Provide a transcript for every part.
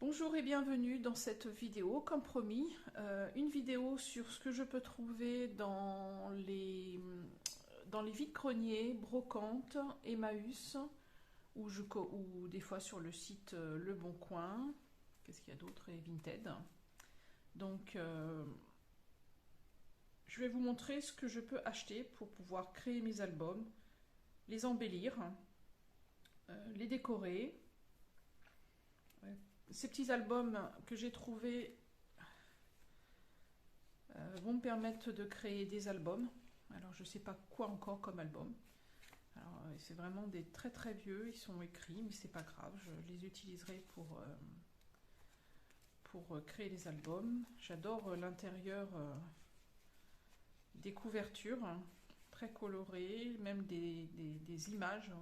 Bonjour et bienvenue dans cette vidéo, comme promis, une vidéo sur ce que je peux trouver dans les vides-greniers, brocantes, Emmaüs, ou des fois sur le site Le Bon Coin. Qu'est-ce qu'il y a d'autre? Et Vinted. Donc, je vais vous montrer ce que je peux acheter pour pouvoir créer mes albums, les embellir, les décorer. Ces petits albums que j'ai trouvés vont me permettre de créer des albums. Alors je ne sais pas quoi encore comme album. C'est vraiment des très très vieux, ils sont écrits, mais c'est pas grave, je les utiliserai pour créer des albums. J'adore l'intérieur des couvertures, très colorées, même des images.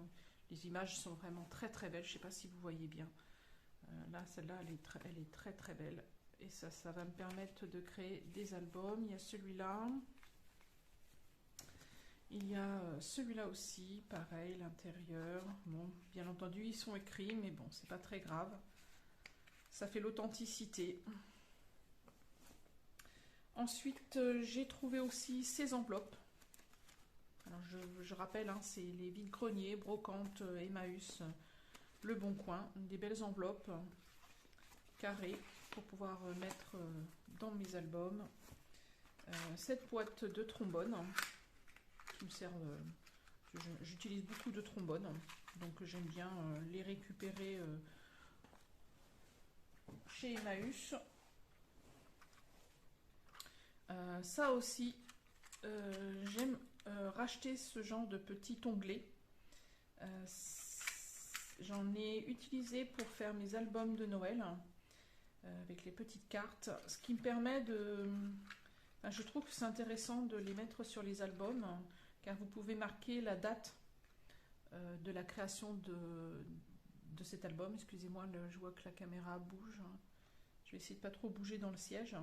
Les images sont vraiment très très belles, je ne sais pas si vous voyez bien. Là, celle-là, elle est très très belle. Et ça va me permettre de créer des albums. Il y a celui-là. Il y a celui-là aussi, pareil, l'intérieur. Bon, bien entendu, ils sont écrits, mais bon, c'est pas très grave. Ça fait l'authenticité. Ensuite, j'ai trouvé aussi ces enveloppes. Alors, je rappelle, hein, c'est les vides-greniers, brocantes, Emmaüs, Le Bon Coin. Des belles enveloppes carrées pour pouvoir mettre dans mes albums. Cette boîte de trombone qui me sert, j'utilise beaucoup de trombones, donc j'aime bien les récupérer chez Emmaüs. Ça aussi, j'aime racheter ce genre de petit onglet. J'en ai utilisé pour faire mes albums de Noël avec les petites cartes, ce qui me permet de... je trouve que c'est intéressant de les mettre sur les albums, car vous pouvez marquer la date de la création de cet album. Excusez-moi, je vois que la caméra bouge. Je vais essayer de ne pas trop bouger dans le siège.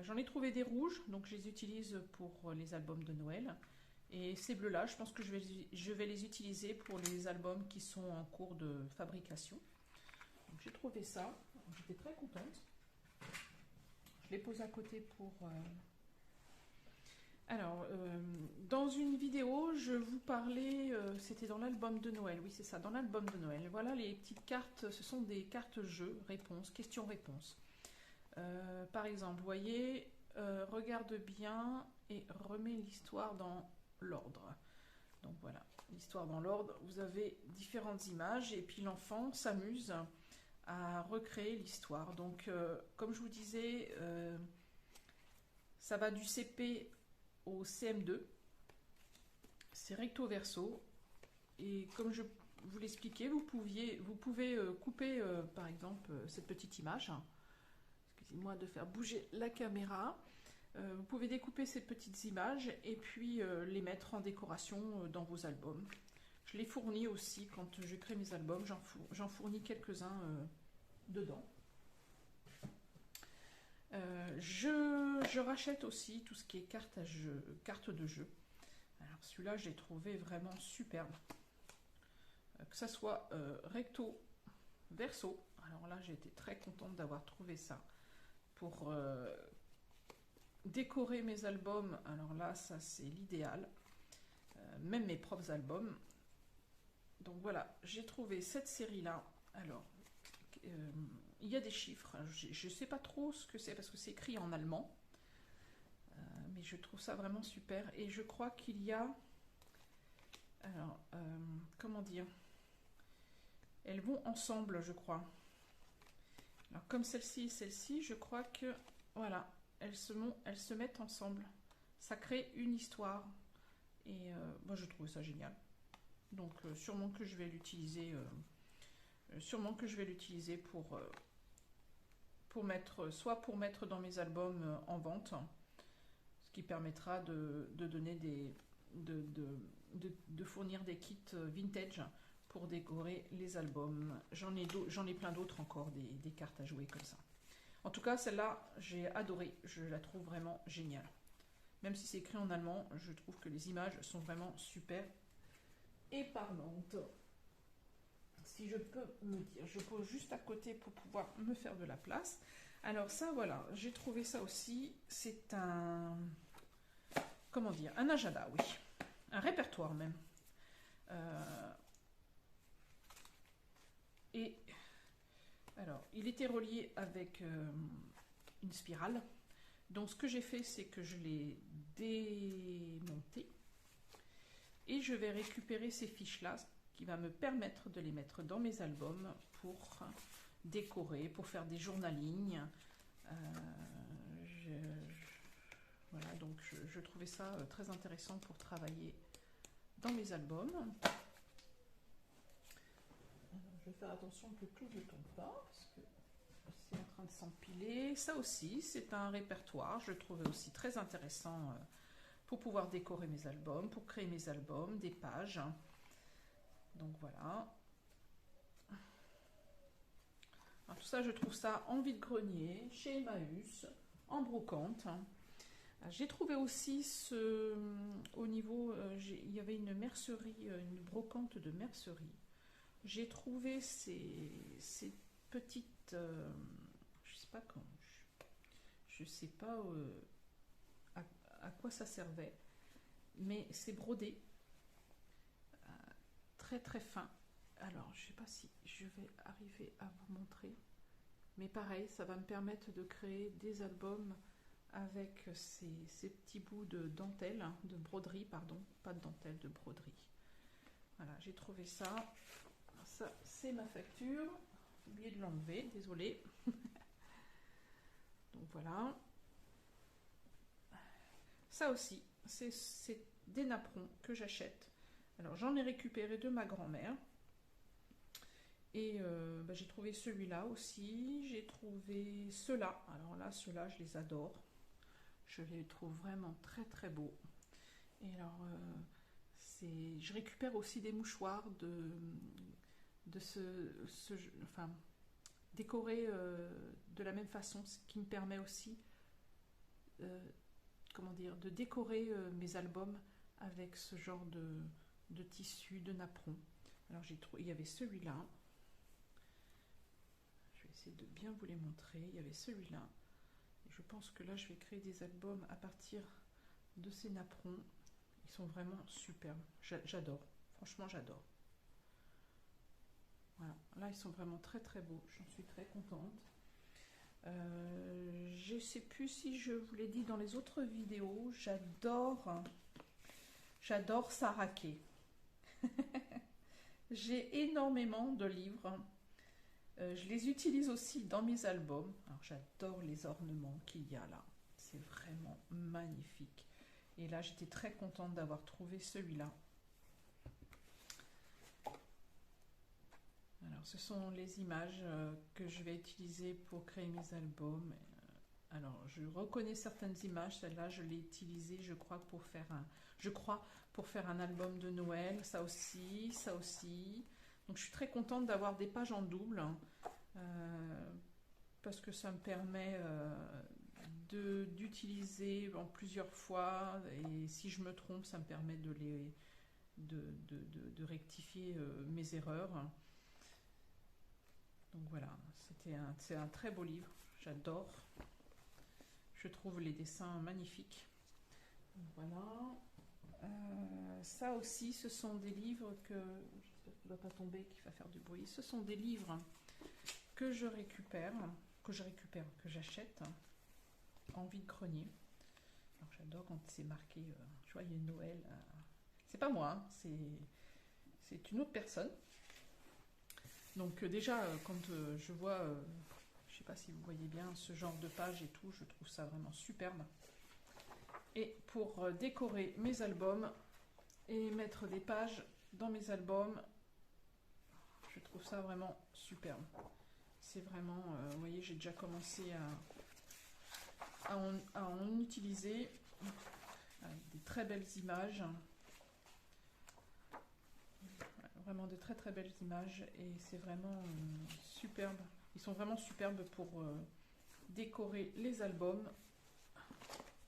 J'en ai trouvé des rouges, donc je les utilise pour les albums de Noël. Et ces bleus-là, je pense que je vais les utiliser pour les albums qui sont en cours de fabrication. Donc j'ai trouvé ça, j'étais très contente. Je les pose à côté pour... dans une vidéo, je vous parlais, c'était dans l'album de Noël, oui c'est ça, dans l'album de Noël. Voilà les petites cartes, ce sont des cartes jeux, réponses, questions-réponses. Par exemple, vous voyez, regarde bien et remets l'histoire dans l'ordre. Donc voilà, l'histoire dans l'ordre, vous avez différentes images et puis l'enfant s'amuse à recréer l'histoire. Donc, comme je vous disais, ça va du CP au CM2. C'est recto verso. Et comme je vous l'expliquais, vous pouvez couper, par exemple, cette petite image. Excusez-moi de faire bouger la caméra. Vous pouvez découper ces petites images et puis les mettre en décoration dans vos albums. Je les fournis aussi quand je crée mes albums, j'en fournis quelques-uns dedans. Je rachète aussi tout ce qui est cartes de jeu. Alors celui-là, j'ai trouvé vraiment superbe. Que ça soit recto, verso. Alors là, j'ai été très contente d'avoir trouvé ça pour décorer mes albums. Alors là, ça c'est l'idéal. Même mes propres albums. Donc voilà, j'ai trouvé cette série-là. Alors, il y a des chiffres. Je ne sais pas trop ce que c'est parce que c'est écrit en allemand. Mais je trouve ça vraiment super. Et je crois qu'il y a... Alors, comment dire? Elles vont ensemble, je crois. Alors, comme celle-ci et celle-ci, je crois que... Voilà, elles se mettent ensemble. Ça crée une histoire. Et moi, je trouve ça génial. Donc, sûrement que je vais l'utiliser... pour mettre, soit pour mettre dans mes albums en vente, ce qui permettra de donner de fournir des kits vintage pour décorer les albums. J'en ai plein d'autres encore, des cartes à jouer comme ça. En tout cas, celle-là, j'ai adoré. Je la trouve vraiment géniale. Même si c'est écrit en allemand, je trouve que les images sont vraiment super et parlantes. si je peux me dire, je pose juste à côté pour pouvoir me faire de la place. Alors ça, voilà, j'ai trouvé ça aussi. C'est un, comment dire, un agenda, oui. Un répertoire même. Et alors, il était relié avec une spirale. Donc ce que j'ai fait, c'est que je l'ai démonté. Et je vais récupérer ces fiches-là, qui va me permettre de les mettre dans mes albums pour décorer, pour faire des journalings. Voilà, donc je trouvais ça très intéressant pour travailler dans mes albums. Alors, je vais faire attention que tout ne tombe pas, parce que c'est en train de s'empiler. Ça aussi, c'est un répertoire, je le trouvais aussi très intéressant pour pouvoir décorer mes albums, pour créer mes albums, des pages. Donc voilà. Alors, tout ça, je trouve ça en vide-grenier, chez Emmaüs, en brocante. J'ai trouvé aussi au niveau, il y avait une mercerie, une brocante de mercerie. J'ai trouvé ces petites, je sais pas quand, je sais pas à quoi ça servait, mais c'est brodé, très très fin. Alors, je sais pas si je vais arriver à vous montrer, mais pareil, ça va me permettre de créer des albums avec ces petits bouts de dentelle, de broderie, pardon, pas de dentelle, de broderie. Voilà, j'ai trouvé ça. Ça, c'est ma facture. J'ai oublié de l'enlever, désolé. Donc voilà. Ça aussi, c'est des napperons que j'achète. Alors, j'en ai récupéré de ma grand-mère. Et j'ai trouvé celui-là aussi. J'ai trouvé ceux-là. Alors là, ceux-là, je les adore. Je les trouve vraiment très très beaux. Et alors, je récupère aussi des mouchoirs enfin, décorés de la même façon, ce qui me permet aussi, comment dire, de décorer mes albums avec ce genre de tissu, de napperon. Alors il y avait celui-là. Je vais essayer de bien vous les montrer. Il y avait celui-là. Je pense que là, je vais créer des albums à partir de ces napperons. Ils sont vraiment superbes. J'adore. Franchement, j'adore. Voilà. Là, ils sont vraiment très très beaux. J'en suis très contente. Je ne sais plus si je vous l'ai dit dans les autres vidéos. J'adore Saraké. J'ai énormément de livres. Je les utilise aussi dans mes albums. Alors j'adore les ornements qu'il y a là. C'est vraiment magnifique. Et là, j'étais très contente d'avoir trouvé celui-là. Alors, ce sont les images que je vais utiliser pour créer mes albums. Alors, je reconnais certaines images. Celle-là, je l'ai utilisée, je crois, pour faire un album de Noël. Ça aussi, ça aussi. Donc je suis très contente d'avoir des pages en double parce que ça me permet d'utiliser en plusieurs fois et si je me trompe, ça me permet de rectifier mes erreurs. Donc voilà, c'est un très beau livre, j'adore. Je trouve les dessins magnifiques. Donc voilà. Ça aussi, ce sont des livres que... J'espère qu'il ne va pas tomber, qu'il va faire du bruit. Ce sont des livres que je récupère, que j'achète en vide-grenier. Alors j'adore quand c'est marqué Joyeux Noël. C'est pas moi, hein, c'est une autre personne. Donc déjà, quand je vois, je sais pas si vous voyez bien ce genre de page et tout, je trouve ça vraiment superbe. Et pour décorer mes albums et mettre des pages dans mes albums, je trouve ça vraiment superbe. C'est vraiment, vous voyez, j'ai déjà commencé à en utiliser avec des très belles images. Vraiment de très très belles images et c'est vraiment superbe. Ils sont vraiment superbes pour décorer les albums,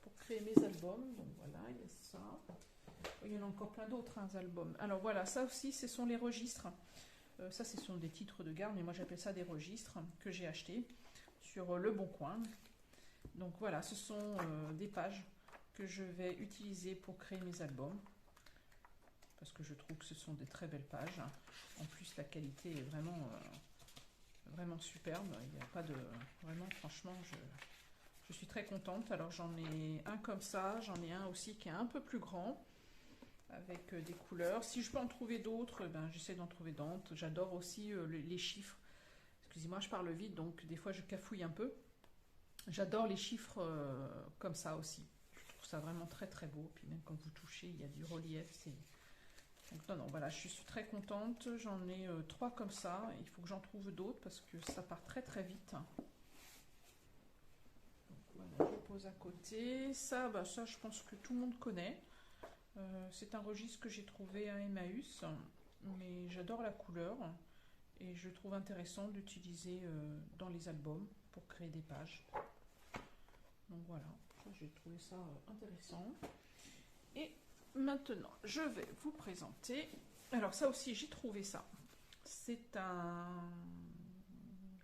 pour créer mes albums. Donc voilà, il y a ça. Il y en a encore plein d'autres albums. Alors voilà, ça aussi, ce sont les registres. Ça, ce sont des titres de garde, mais moi j'appelle ça des registres que j'ai achetés sur Le Bon Coin. Donc voilà, ce sont des pages que je vais utiliser pour créer mes albums. Parce que je trouve que ce sont des très belles pages. En plus, la qualité est vraiment superbe. Il n'y a pas de... Vraiment, franchement, je suis très contente. Alors, j'en ai un comme ça. J'en ai un aussi qui est un peu plus grand, avec des couleurs. Si je peux en trouver d'autres, ben, j'essaie d'en trouver d'autres. J'adore aussi les chiffres. Excusez-moi, je parle vite, donc des fois, je cafouille un peu. J'adore les chiffres comme ça aussi. Je trouve ça vraiment très beau. Puis même quand vous touchez, il y a du relief. Donc non, voilà, je suis très contente. J'en ai 3 comme ça. Il faut que j'en trouve d'autres parce que ça part très vite. Donc voilà, je pose à côté. Ça, bah, ça, je pense que tout le monde connaît. C'est un registre que j'ai trouvé à Emmaüs. Mais j'adore la couleur. Et je trouve intéressant d'utiliser dans les albums pour créer des pages. Donc voilà, j'ai trouvé ça intéressant. Et maintenant, je vais vous présenter. Alors ça aussi, j'ai trouvé ça. C'est un...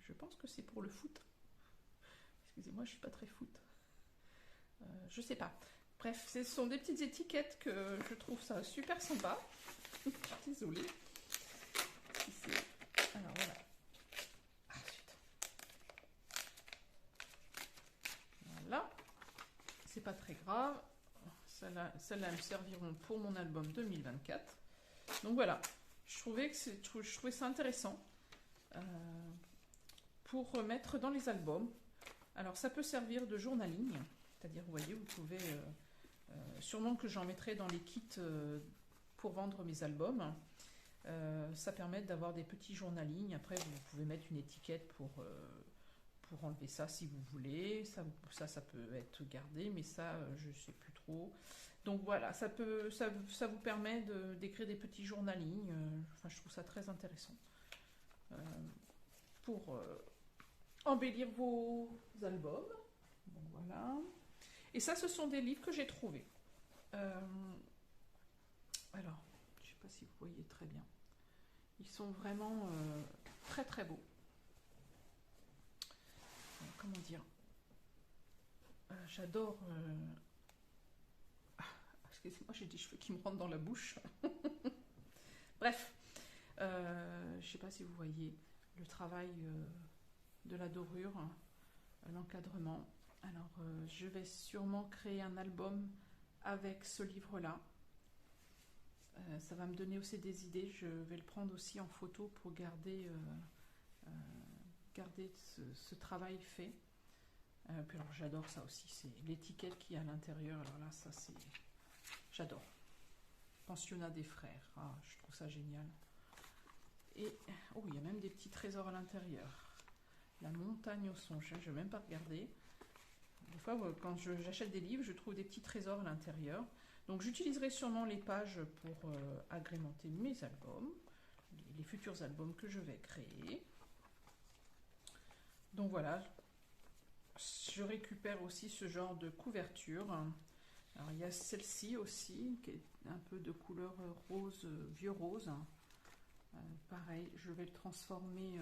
Je pense que c'est pour le foot. Excusez-moi, je suis pas très foot. Je sais pas. Bref, ce sont des petites étiquettes que je trouve ça super sympa. Désolée. Alors voilà. Ensuite. Voilà. C'est pas très grave. Celles-là me serviront pour mon album 2024. Donc voilà, je trouvais ça intéressant pour mettre dans les albums. Alors ça peut servir de journaling, c'est-à-dire vous voyez, vous pouvez sûrement que j'en mettrai dans les kits pour vendre mes albums. Ça permet d'avoir des petits journaling. Après vous pouvez mettre une étiquette pour enlever ça si vous voulez. Ça peut être gardé, mais ça, je ne sais plus trop. Donc voilà, ça vous permet d'écrire des petits journalings. Enfin, je trouve ça très intéressant. Pour embellir vos albums. Donc voilà. Et ça, ce sont des livres que j'ai trouvés. Alors, je ne sais pas si vous voyez très bien. Ils sont vraiment très beaux. Comment dire, j'adore excusez-moi, j'ai des cheveux qui me rentrent dans la bouche. Bref, je ne sais pas si vous voyez le travail de la dorure, l'encadrement. Alors je vais sûrement créer un album avec ce livre là. Ça va me donner aussi des idées. Je vais le prendre aussi en photo pour garder ce travail fait. Puis alors j'adore ça aussi, c'est l'étiquette qui est à l'intérieur. Alors là, ça c'est... J'adore. Pensionnat des frères. Ah, je trouve ça génial. Et, oh, il y a même des petits trésors à l'intérieur. La montagne au songe, je ne vais même pas regarder. Des fois, quand j'achète des livres, je trouve des petits trésors à l'intérieur. Donc j'utiliserai sûrement les pages pour agrémenter mes albums, les futurs albums que je vais créer. Donc voilà, je récupère aussi ce genre de couverture. Alors il y a celle-ci aussi, qui est un peu de couleur rose, vieux rose. Pareil, je vais le transformer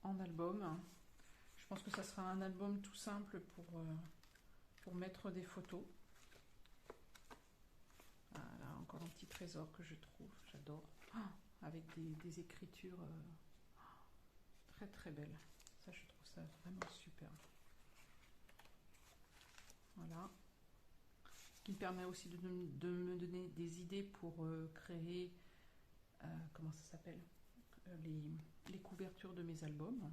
en album. Je pense que ça sera un album tout simple pour mettre des photos. Voilà, encore un petit trésor que je trouve, j'adore. Avec des écritures très belles. Ça, je trouve ça vraiment super. Voilà. Ce qui me permet aussi de me donner des idées pour créer, comment ça s'appelle, les couvertures de mes albums.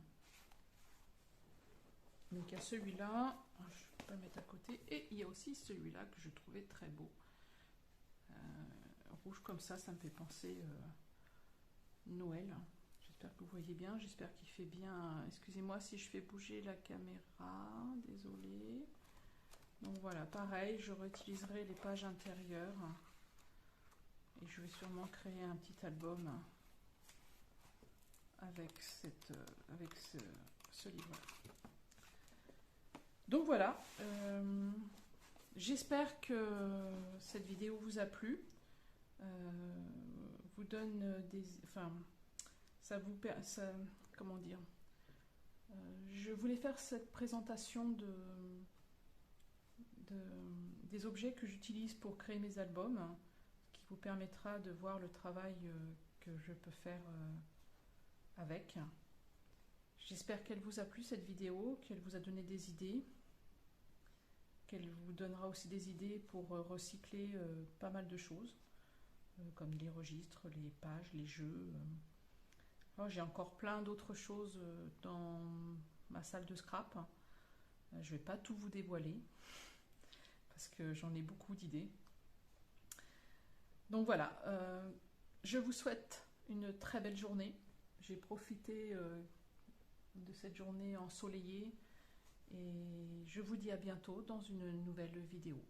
Donc il y a celui-là, je peux le mettre à côté, et il y a aussi celui-là que je trouvais très beau. Rouge comme ça me fait penser Noël. J'espère que vous voyez bien, j'espère qu'il fait bien. Excusez-moi si je fais bouger la caméra, désolée. Donc voilà, pareil, je réutiliserai les pages intérieures et je vais sûrement créer un petit album avec ce livre-là. Donc voilà, j'espère que cette vidéo vous a plu. Vous donne enfin, comment dire, je voulais faire cette présentation des objets que j'utilise pour créer mes albums, qui vous permettra de voir le travail que je peux faire avec. J'espère qu'elle vous a plu cette vidéo, qu'elle vous a donné des idées, qu'elle vous donnera aussi des idées pour recycler pas mal de choses, comme les registres, les pages, les jeux. J'ai encore plein d'autres choses dans ma salle de scrap. Je ne vais pas tout vous dévoiler, parce que j'en ai beaucoup d'idées. Donc voilà, je vous souhaite une très belle journée. J'ai profité de cette journée ensoleillée et je vous dis à bientôt dans une nouvelle vidéo.